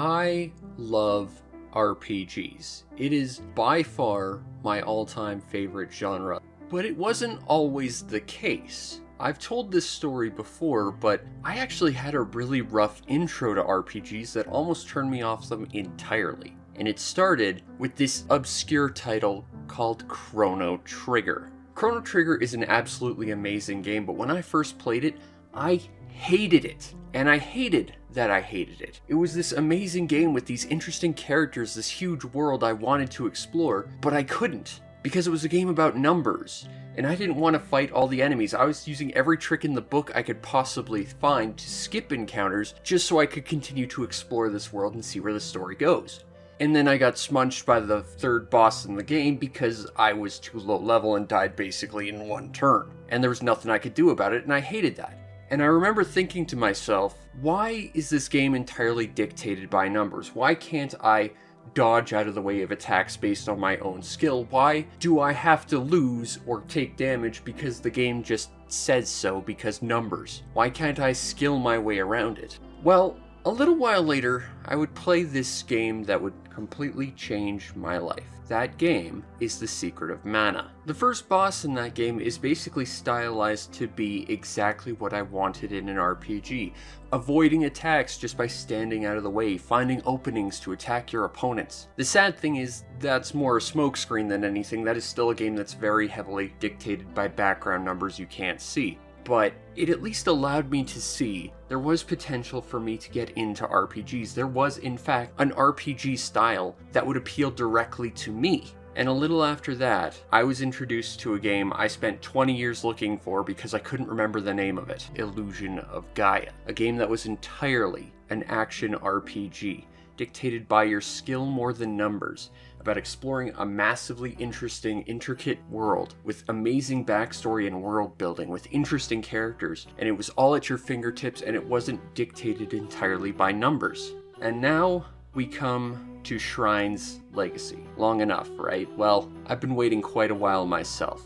I love RPGs. It is by far my all-time favorite genre, but it wasn't always the case. I've told this story before, but I actually had a really rough intro to RPGs that almost turned me off them entirely. And it started with this obscure title called Chrono Trigger. Chrono Trigger is an absolutely amazing game, but when I first played it, I hated it. And I hated that I hated it. It was this amazing game with these interesting characters, this huge world I wanted to explore, but I couldn't, because it was a game about numbers. And I didn't want to fight all the enemies. I was using every trick in the book I could possibly find to skip encounters just so I could continue to explore this world and see where the story goes. And then I got smudged by the third boss in the game because I was too low level and died basically in one turn. And there was nothing I could do about it, and I hated that. And I remember thinking to myself, why is this game entirely dictated by numbers? Why can't I dodge out of the way of attacks based on my own skill? Why do I have to lose or take damage because the game just says so, because numbers? Why can't I skill my way around it? Well, a little while later, I would play this game that would completely change my life. That game is The Secret of Mana. The first boss in that game is basically stylized to be exactly what I wanted in an RPG. Avoiding attacks just by standing out of the way, finding openings to attack your opponents. The sad thing is, that's more a smokescreen than anything. That is still a game that's very heavily dictated by background numbers you can't see. But it at least allowed me to see there was potential for me to get into RPGs. There was, in fact, an RPG style that would appeal directly to me. And a little after that, I was introduced to a game I spent 20 years looking for because I couldn't remember the name of it, Illusion of Gaia. A game that was entirely an action RPG, dictated by your skill more than numbers, about exploring a massively interesting, intricate world with amazing backstory and world building, with interesting characters, and it was all at your fingertips and it wasn't dictated entirely by numbers. And now we come to Shrine's Legacy. Long enough, right? Well, I've been waiting quite a while myself.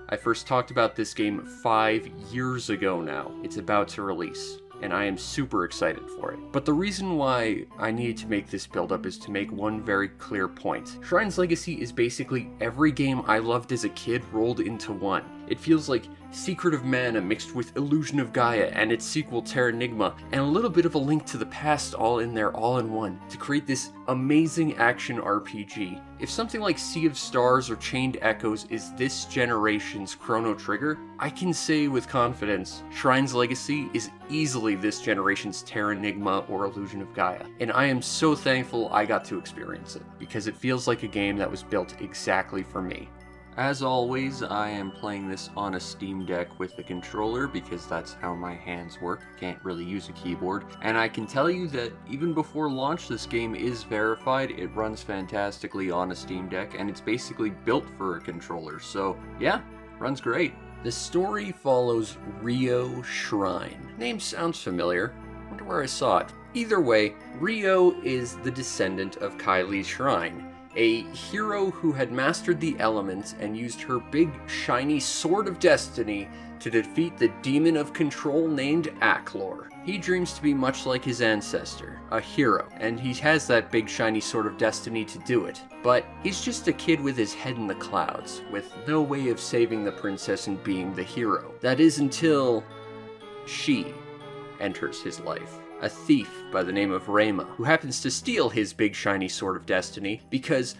I first talked about this game 5 years ago now. It's about to release, and I am super excited for it. But the reason why I needed to make this build-up is to make one very clear point. Shrine's Legacy is basically every game I loved as a kid rolled into one. It feels like Secret of Mana mixed with Illusion of Gaia and its sequel Terranigma, and a little bit of a link to the past all in there, all in one, to create this amazing action RPG. If something like Sea of Stars or Chained Echoes is this generation's Chrono Trigger, I can say with confidence, Shrine's Legacy is easily this generation's Terranigma or Illusion of Gaia. And I am so thankful I got to experience it, because it feels like a game that was built exactly for me. As always, I am playing this on a Steam Deck with the controller because that's how my hands work. Can't really use a keyboard. And I can tell you that even before launch, this game is verified. It runs fantastically on a Steam Deck, and it's basically built for a controller. So yeah, runs great. The story follows Rio Shrine. Name sounds familiar. Wonder where I saw it. Either way, Rio is the descendant of Kylie's Shrine, a hero who had mastered the elements and used her big, shiny Sword of Destiny to defeat the demon of control named Aklor. He dreams to be much like his ancestor, a hero, and he has that big, shiny Sword of Destiny to do it. But he's just a kid with his head in the clouds, with no way of saving the princess and being the hero. That is until she enters his life. A thief by the name of Rayma, who happens to steal his big shiny Sword of Destiny because,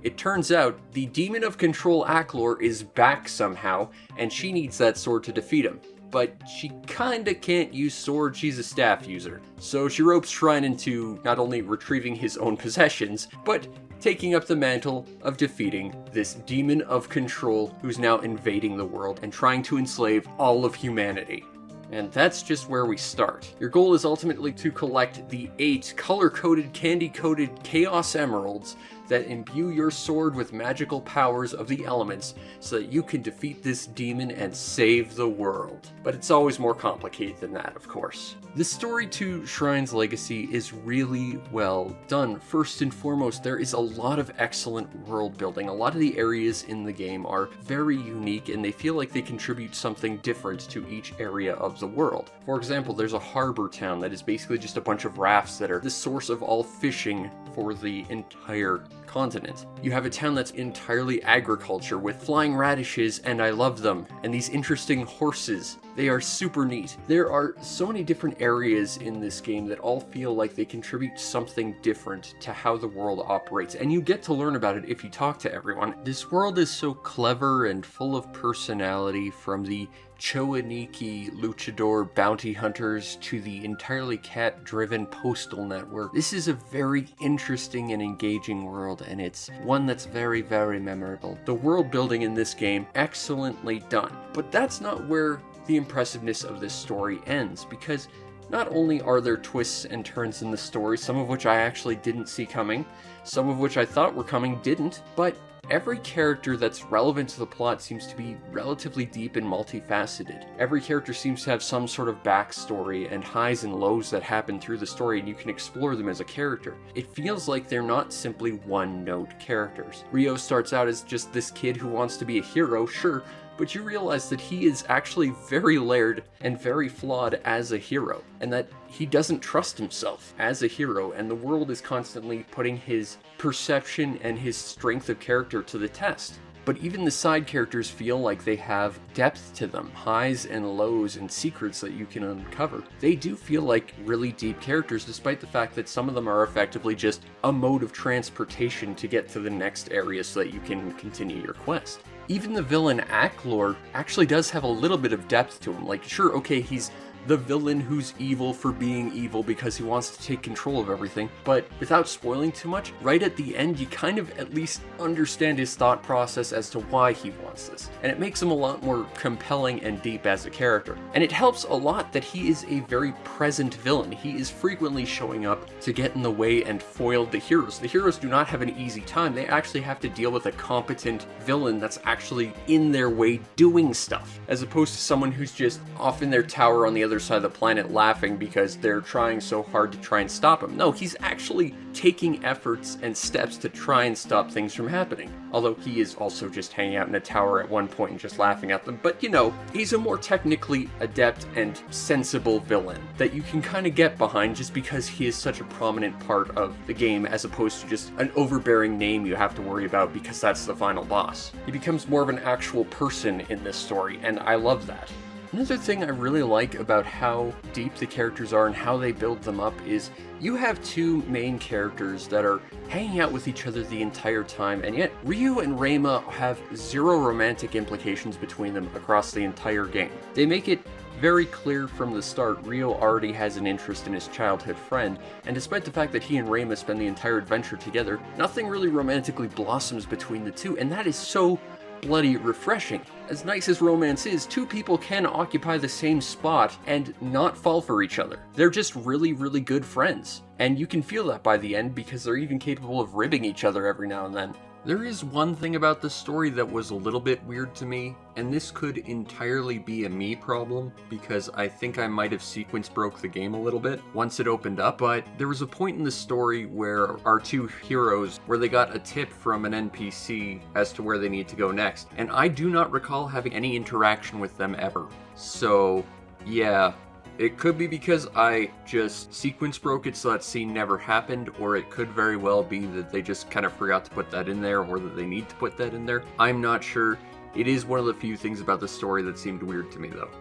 it turns out the demon of control Aklor is back somehow, and she needs that sword to defeat him. But she kinda can't use sword, she's a staff user. So she ropes Shrine into not only retrieving his own possessions, but taking up the mantle of defeating this demon of control who's now invading the world and trying to enslave all of humanity. And that's just where we start. Your goal is ultimately to collect the 8 color-coded, candy-coated Chaos Emeralds that imbue your sword with magical powers of the elements so that you can defeat this demon and save the world. But it's always more complicated than that, of course. The story to Shrine's Legacy is really well done. First and foremost, there is a lot of excellent world building. A lot of the areas in the game are very unique and they feel like they contribute something different to each area of the world. For example, there's a harbor town that is basically just a bunch of rafts that are the source of all fishing for the entire continent. You have a town that's entirely agriculture with flying radishes, and I love them, and these interesting horses. They are super neat. There are so many different areas in this game that all feel like they contribute something different to how the world operates, and you get to learn about it if you talk to everyone. This world is so clever and full of personality, from the Choaniki luchador bounty hunters to the entirely cat-driven postal network. This is a very interesting and engaging world, and it's one that's very, very memorable. The world building in this game, excellently done. But that's not where the impressiveness of this story ends, because not only are there twists and turns in the story, some of which I actually didn't see coming, some of which I thought were coming didn't, but every character that's relevant to the plot seems to be relatively deep and multifaceted. Every character seems to have some sort of backstory and highs and lows that happen through the story, and you can explore them as a character. It feels like they're not simply one-note characters. Rio starts out as just this kid who wants to be a hero, sure, but you realize that he is actually very layered and very flawed as a hero, and that he doesn't trust himself as a hero, and the world is constantly putting his perception and his strength of character to the test. But even the side characters feel like they have depth to them, highs and lows and secrets that you can uncover. They do feel like really deep characters, despite the fact that some of them are effectively just a mode of transportation to get to the next area so that you can continue your quest. Even the villain Aklor actually does have a little bit of depth to him. Like, sure, okay, he's the villain who's evil for being evil because he wants to take control of everything, but without spoiling too much, right at the end you kind of at least understand his thought process as to why he wants this, and it makes him a lot more compelling and deep as a character. And it helps a lot that he is a very present villain. He is frequently showing up to get in the way and foil the heroes. The heroes do not have an easy time. They actually have to deal with a competent villain that's actually in their way doing stuff, as opposed to someone who's just off in their tower on the other side of the planet laughing because they're trying so hard to try and stop him. No, he's actually taking efforts and steps to try and stop things from happening. Although he is also just hanging out in a tower at one point and just laughing at them. But you know, he's a more technically adept and sensible villain that you can kind of get behind just because he is such a prominent part of the game, as opposed to just an overbearing name you have to worry about because that's the final boss. He becomes more of an actual person in this story, and I love that. Another thing I really like about how deep the characters are and how they build them up is you have two main characters that are hanging out with each other the entire time, and yet Ryu and Reima have zero romantic implications between them across the entire game. They make it very clear from the start Ryo already has an interest in his childhood friend, and despite the fact that he and Reima spend the entire adventure together, nothing really romantically blossoms between the two, and that is so bloody refreshing. As nice as romance is, two people can occupy the same spot and not fall for each other. They're just really, really good friends. And you can feel that by the end because they're even capable of ribbing each other every now and then. There is one thing about the story that was a little bit weird to me, and this could entirely be a me problem, because I think I might have sequence broke the game a little bit once it opened up, but there was a point in the story where our two heroes, where they got a tip from an NPC as to where they need to go next, and I do not recall having any interaction with them ever. So, yeah. It could be because I just sequence broke it so that scene never happened, or it could very well be that they just kind of forgot to put that in there, or that they need to put that in there. I'm not sure. It is one of the few things about the story that seemed weird to me, though.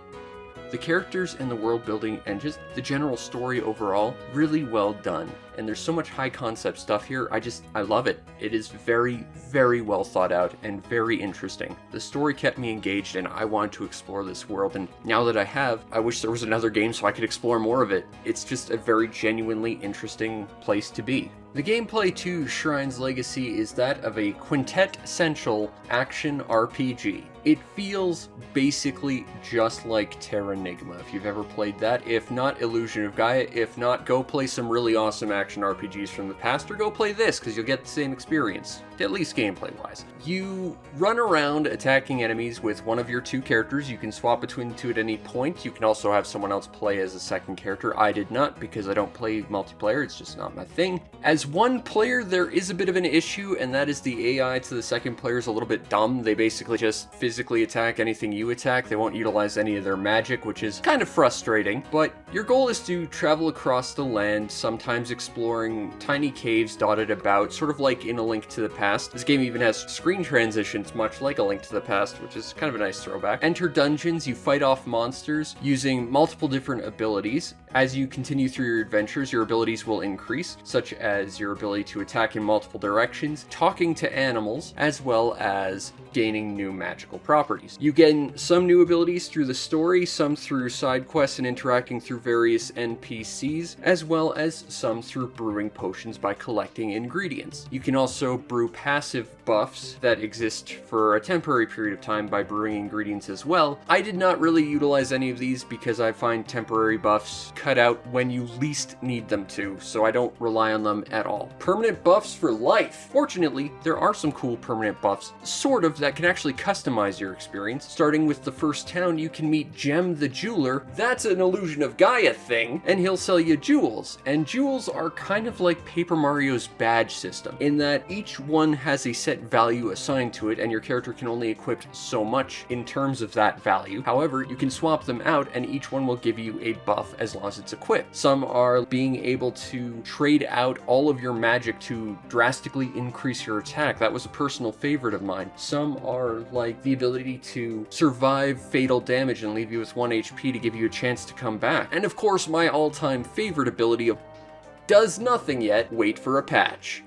The characters and the world building and just the general story overall, really well done. And there's so much high concept stuff here, I love it. It is very, very well thought out and very interesting. The story kept me engaged and I wanted to explore this world, and now that I have, I wish there was another game so I could explore more of it. It's just a very genuinely interesting place to be. The gameplay to Shrine's Legacy is that of a quintet-essential action RPG. It feels basically just like Terranigma, if you've ever played that. If not, Illusion of Gaia. If not, go play some really awesome action RPGs from the past, or go play this, because you'll get the same experience, at least gameplay-wise. You run around attacking enemies with one of your two characters. You can swap between the two at any point. You can also have someone else play as a second character. I did not, because I don't play multiplayer. It's just not my thing. As one player, there is a bit of an issue, and that is the AI to the second player is a little bit dumb. They basically just physically attack anything you attack. They won't utilize any of their magic, which is kind of frustrating. But your goal is to travel across the land, sometimes exploring tiny caves dotted about, sort of like in A Link to the Past. This game even has screen transitions, much like A Link to the Past, which is kind of a nice throwback. Enter dungeons, you fight off monsters using multiple different abilities. As you continue through your adventures, your abilities will increase, such as your ability to attack in multiple directions, talking to animals, as well as gaining new magical properties. You gain some new abilities through the story, some through side quests and interacting through various NPCs, as well as some through brewing potions by collecting ingredients. You can also brew passive buffs that exist for a temporary period of time by brewing ingredients as well. I did not really utilize any of these because I find temporary buffs cut out when you least need them to, so I don't rely on them at all. Permanent buffs for life. Fortunately, there are some cool permanent buffs, sort of, that can actually customize your experience. Starting with the first town, you can meet Gem the Jeweler. That's an Illusion of Gaia thing, and he'll sell you jewels. And jewels are kind of like Paper Mario's badge system, in that each one has a set value assigned to it, and your character can only equip so much in terms of that value. However, you can swap them out, and each one will give you a buff as long as it's equipped. Some are being able to trade out all of your magic to drastically increase your attack. That was a personal favorite of mine. Some are like the ability to survive fatal damage and leave you with 1 HP to give you a chance to come back. And of course, my all-time favorite ability of does nothing yet, wait for a patch.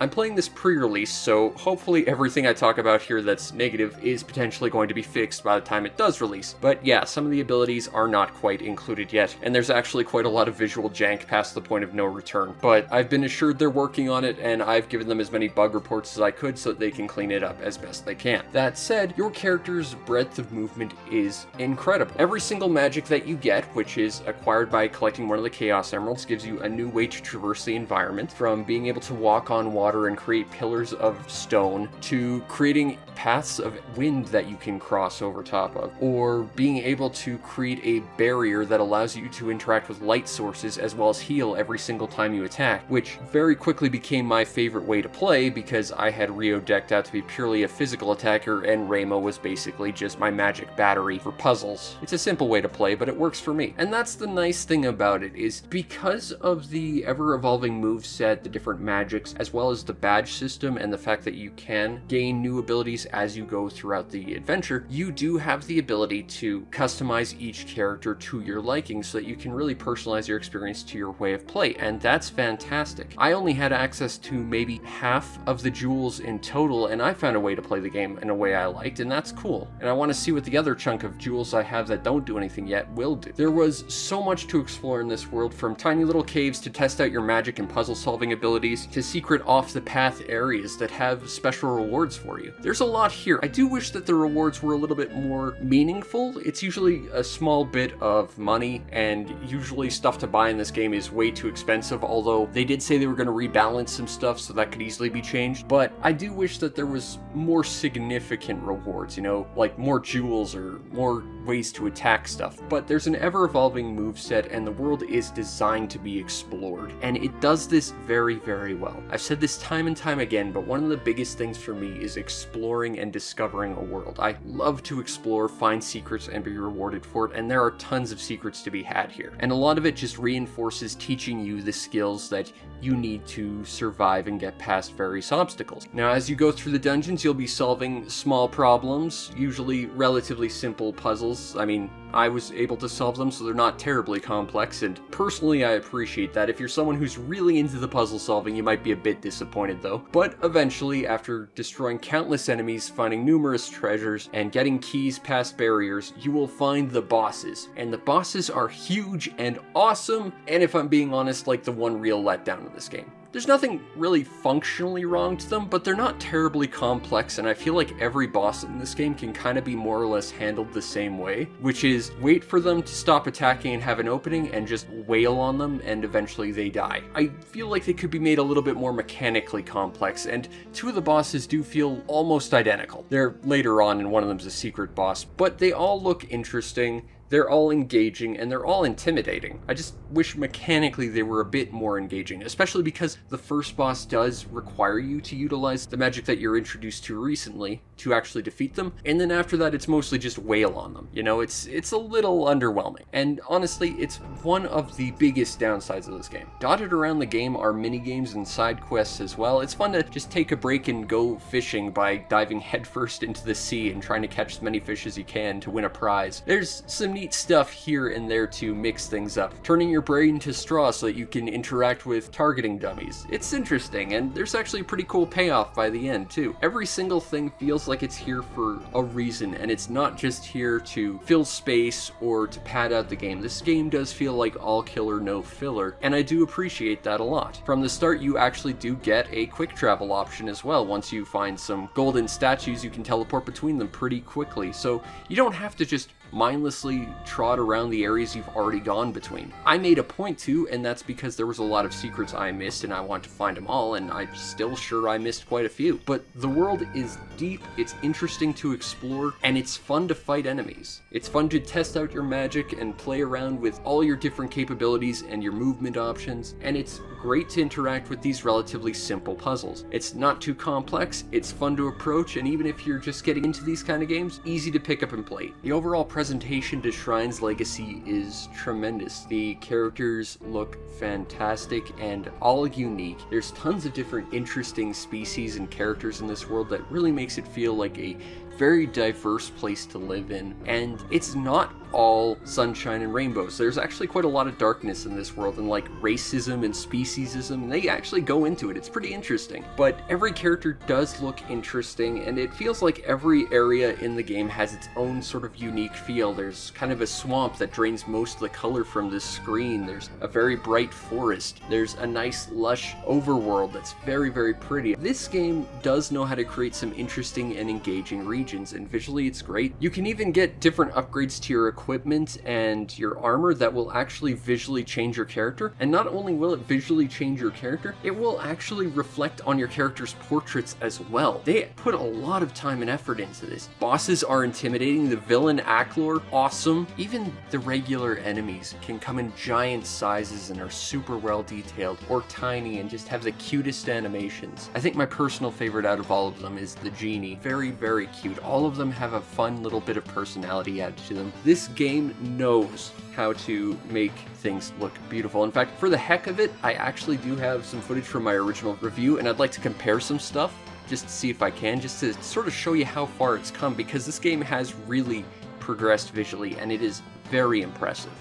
I'm playing this pre-release, so hopefully everything I talk about here that's negative is potentially going to be fixed by the time it does release. But yeah, some of the abilities are not quite included yet, and there's actually quite a lot of visual jank past the point of no return. But I've been assured they're working on it, and I've given them as many bug reports as I could so that they can clean it up as best they can. That said, your character's breadth of movement is incredible. Every single magic that you get, which is acquired by collecting one of the Chaos Emeralds, gives you a new way to traverse the environment, from being able to walk on water and create pillars of stone, to creating paths of wind that you can cross over top of, or being able to create a barrier that allows you to interact with light sources as well as heal every single time you attack, which very quickly became my favorite way to play because I had Rio decked out to be purely a physical attacker and Raymo was basically just my magic battery for puzzles. It's a simple way to play, but it works for me. And that's the nice thing about it, is because of the ever-evolving moveset, the different magics, as well as the badge system and the fact that you can gain new abilities as you go throughout the adventure, you do have the ability to customize each character to your liking so that you can really personalize your experience to your way of play, and that's fantastic. I only had access to maybe half of the jewels in total, and I found a way to play the game in a way I liked, and that's cool. And I want to see what the other chunk of jewels I have that don't do anything yet will do. There was so much to explore in this world, from tiny little caves to test out your magic and puzzle solving abilities, to secret off the path areas that have special rewards for you. There's a lot here. I do wish that the rewards were a little bit more meaningful. It's usually a small bit of money, and usually stuff to buy in this game is way too expensive, although they did say they were going to rebalance some stuff, so that could easily be changed. But I do wish that there was more significant rewards, you know, like more jewels or more ways to attack stuff. But there's an ever-evolving moveset, and the world is designed to be explored, and it does this very, very well. I've said this time and time again, but one of the biggest things for me is exploring and discovering a world. I love to explore, find secrets, and be rewarded for it, and there are tons of secrets to be had here. And a lot of it just reinforces teaching you the skills that you need to survive and get past various obstacles. Now, as you go through the dungeons, you'll be solving small problems, usually relatively simple puzzles. I mean, I was able to solve them, so they're not terribly complex, and personally I appreciate that. If you're someone who's really into the puzzle solving, you might be a bit disappointed though. But eventually, after destroying countless enemies, finding numerous treasures, and getting keys past barriers, you will find the bosses. And the bosses are huge and awesome, and if I'm being honest, like the one real letdown of this game. There's nothing really functionally wrong to them, but they're not terribly complex, and I feel like every boss in this game can kind of be more or less handled the same way, which is wait for them to stop attacking and have an opening and just wail on them, and eventually they die. I feel like they could be made a little bit more mechanically complex, and two of the bosses do feel almost identical. They're later on, and one of them's a secret boss, but they all look interesting. They're all engaging, and they're all intimidating. I just wish mechanically they were a bit more engaging, especially because the first boss does require you to utilize the magic that you're introduced to recently to actually defeat them, and then after that it's mostly just wail on them. You know, it's a little underwhelming, and honestly, it's one of the biggest downsides of this game. Dotted around the game are mini-games and side quests as well. It's fun to just take a break and go fishing by diving headfirst into the sea and trying to catch as many fish as you can to win a prize. There's some neat stuff here and there to mix things up, turning your brain to straw so that you can interact with targeting dummies. It's interesting, and there's actually a pretty cool payoff by the end too. Every single thing feels like it's here for a reason, and it's not just here to fill space or to pad out the game. This game does feel like all killer, no filler, and I do appreciate that a lot. From the start, you actually do get a quick travel option as well. Once you find some golden statues, you can teleport between them pretty quickly, so you don't have to just mindlessly trot around the areas you've already gone between. I made a point to, and that's because there was a lot of secrets I missed and I want to find them all, and I'm still sure I missed quite a few. But the world is deep, it's interesting to explore, and it's fun to fight enemies. It's fun to test out your magic and play around with all your different capabilities and your movement options, and it's great to interact with these relatively simple puzzles. It's not too complex, it's fun to approach, and even if you're just getting into these kind of games, easy to pick up and play. The overall presentation to Shrine's Legacy is tremendous. The characters look fantastic and all unique. There's tons of different interesting species and characters in this world that really makes it feel like a very diverse place to live in, and it's not all sunshine and rainbows. There's actually quite a lot of darkness in this world, and like racism and speciesism, and they actually go into it. It's pretty interesting. But every character does look interesting, and it feels like every area in the game has its own sort of unique feel. There's kind of a swamp that drains most of the color from this screen. There's a very bright forest. There's a nice lush overworld that's very, very pretty. This game does know how to create some interesting and engaging regions, and visually it's great. You can even get different upgrades to your equipment and your armor that will actually visually change your character, and not only will it visually change your character, it will actually reflect on your character's portraits as well. They put a lot of time and effort into this. Bosses are intimidating, the villain Acklor, awesome. Even the regular enemies can come in giant sizes and are super well detailed, or tiny and just have the cutest animations. I think my personal favorite out of all of them is the genie. Very, very cute. All of them have a fun little bit of personality added to them. This game knows how to make things look beautiful. In fact, for the heck of it, I actually do have some footage from my original review, and I'd like to compare some stuff just to see if I can, just to sort of show you how far it's come, because this game has really progressed visually, and it is very impressive.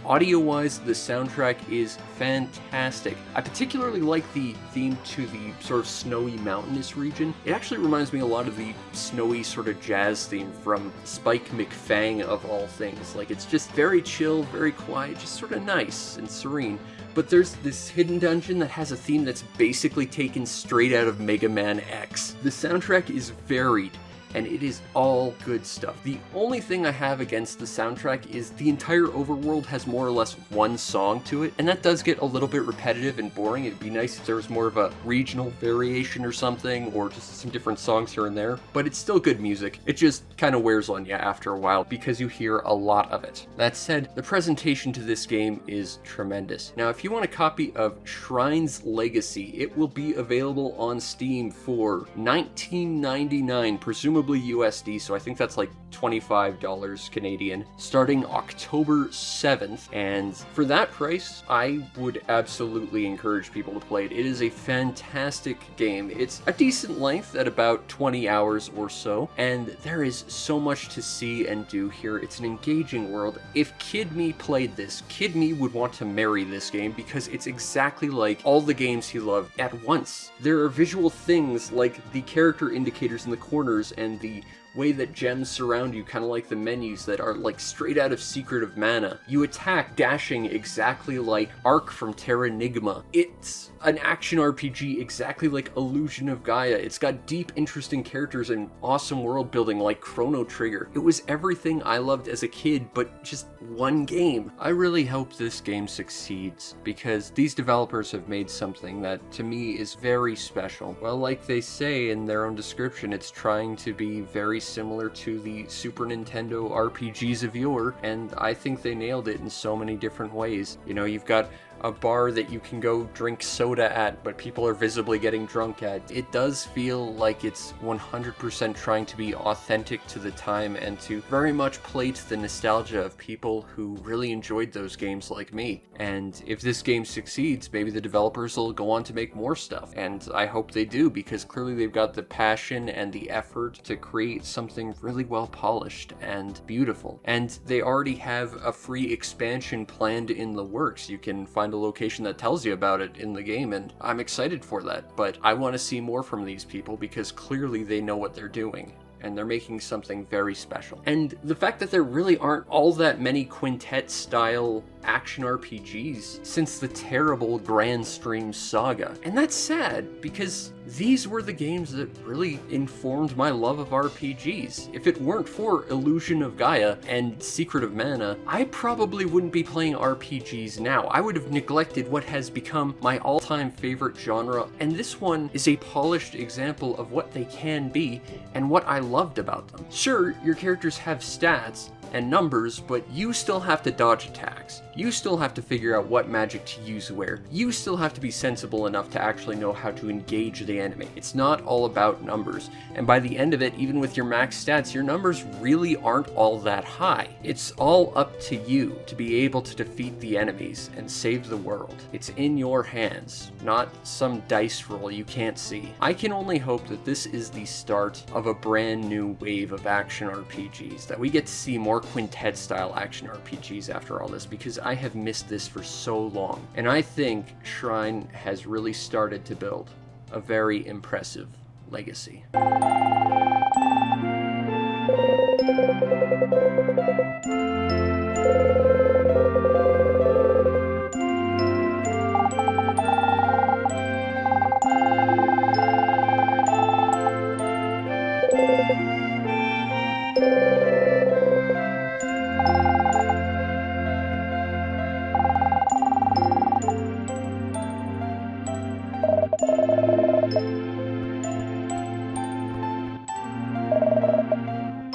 Audio-wise, the soundtrack is fantastic. I particularly like the theme to the sort of snowy mountainous region. It actually reminds me a lot of the snowy sort of jazz theme from Spike McFang of all things. Like, it's just very chill, very quiet, just sort of nice and serene. But there's this hidden dungeon that has a theme that's basically taken straight out of Mega Man X. The soundtrack is varied, and it is all good stuff. The only thing I have against the soundtrack is the entire overworld has more or less one song to it, and that does get a little bit repetitive and boring. It'd be nice if there was more of a regional variation or something, or just some different songs here and there, but it's still good music. It just kind of wears on you after a while because you hear a lot of it. That said, the presentation to this game is tremendous. Now, if you want a copy of Shrine's Legacy, it will be available on Steam for $19.99, presumably presumably USD, so I think that's like $25 Canadian, starting October 7th, and for that price, I would absolutely encourage people to play it. It is a fantastic game. It's a decent length at about 20 hours or so, and there is so much to see and do here. It's an engaging world. If Kid Me played this, Kid Me would want to marry this game because it's exactly like all the games he loved at once. There are visual things like the character indicators in the corners and the way that gems surround you, kind of like the menus that are like straight out of Secret of Mana. You attack dashing exactly like Ark from Terranigma. It's an action RPG exactly like Illusion of Gaia. It's got deep, interesting characters and awesome world building like Chrono Trigger. It was everything I loved as a kid, but just one game. I really hope this game succeeds because these developers have made something that to me is very special. Well, like they say in their own description, it's trying to be very similar to the Super Nintendo RPGs of yore, and I think they nailed it in so many different ways. You know, you've got a bar that you can go drink soda at, but people are visibly getting drunk at. It does feel like it's 100% trying to be authentic to the time and to very much play to the nostalgia of people who really enjoyed those games like me. And if this game succeeds, maybe the developers will go on to make more stuff. And I hope they do, because clearly they've got the passion and the effort to create something really well polished and beautiful. And they already have a free expansion planned in the works. You can find a location that tells you about it in the game, and I'm excited for that, but I want to see more from these people because clearly they know what they're doing and they're making something very special. And the fact that there really aren't all that many quintet style action RPGs since the terrible Grand Stream saga. And that's sad because these were the games that really informed my love of RPGs. If it weren't for Illusion of Gaia and Secret of Mana, I probably wouldn't be playing RPGs now. I would have neglected what has become my all-time favorite genre, and this one is a polished example of what they can be and what I loved about them. Sure, your characters have stats and numbers, but you still have to dodge attacks. You still have to figure out what magic to use where. You still have to be sensible enough to actually know how to engage the enemy. It's not all about numbers, and by the end of it, even with your max stats, your numbers really aren't all that high. It's all up to you to be able to defeat the enemies and save the world. It's in your hands, not some dice roll you can't see. I can only hope that this is the start of a brand new wave of action RPGs, that we get to see more quintet style action RPGs after all this, because I have missed this for so long. And I think Shrine has really started to build a very impressive legacy.